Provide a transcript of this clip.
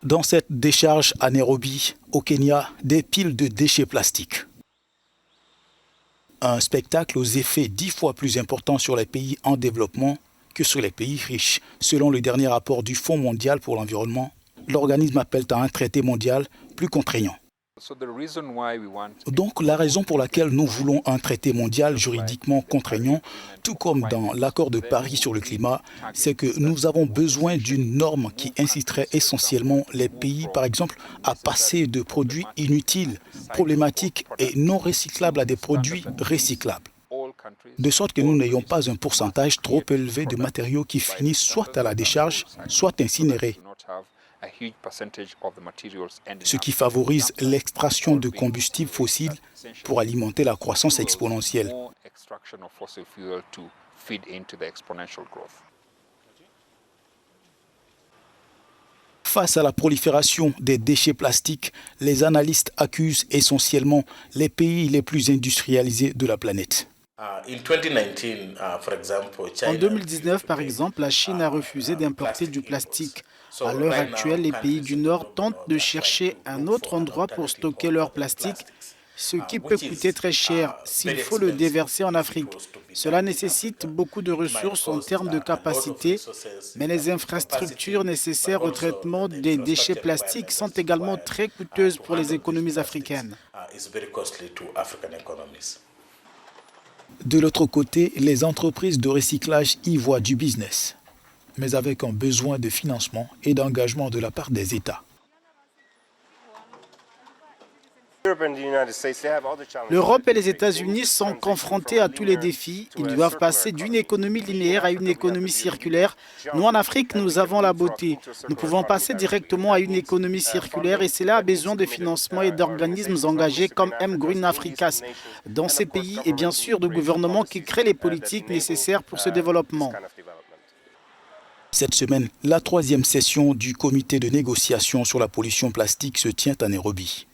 Dans cette décharge à Nairobi, au Kenya, des piles de déchets plastiques. Un spectacle aux effets 10 fois plus importants sur les pays en développement que sur les pays riches. Selon le dernier rapport du Fonds mondial pour l'environnement, l'organisme appelle à un traité mondial plus contraignant. Donc, la raison pour laquelle nous voulons un traité mondial juridiquement contraignant, tout comme dans l'accord de Paris sur le climat, c'est que nous avons besoin d'une norme qui inciterait essentiellement les pays, par exemple, à passer de produits inutiles, problématiques et non recyclables à des produits recyclables. De sorte que nous n'ayons pas un pourcentage trop élevé de matériaux qui finissent soit à la décharge, soit incinérés, ce qui favorise l'extraction de combustibles fossiles pour alimenter la croissance exponentielle. Face à la prolifération des déchets plastiques, les analystes accusent essentiellement les pays les plus industrialisés de la planète. En 2019, par exemple, la Chine a refusé d'importer du plastique. À l'heure actuelle, les pays du Nord tentent de chercher un autre endroit pour stocker leur plastique, ce qui peut coûter très cher s'il faut le déverser en Afrique. Cela nécessite beaucoup de ressources en termes de capacité, mais les infrastructures nécessaires au traitement des déchets plastiques sont également très coûteuses pour les économies africaines. De l'autre côté, les entreprises de recyclage y voient du business, mais avec un besoin de financement et d'engagement de la part des États. L'Europe et les États-Unis sont confrontés à tous les défis. Ils doivent passer d'une économie linéaire à une économie circulaire. Nous, en Afrique, nous avons la beauté. Nous pouvons passer directement à une économie circulaire et cela a besoin de financement et d'organismes engagés comme M-Green Africas dans ces pays et bien sûr de gouvernements qui créent les politiques nécessaires pour ce développement. Cette semaine, la 3e session du comité de négociation sur la pollution plastique se tient à Nairobi.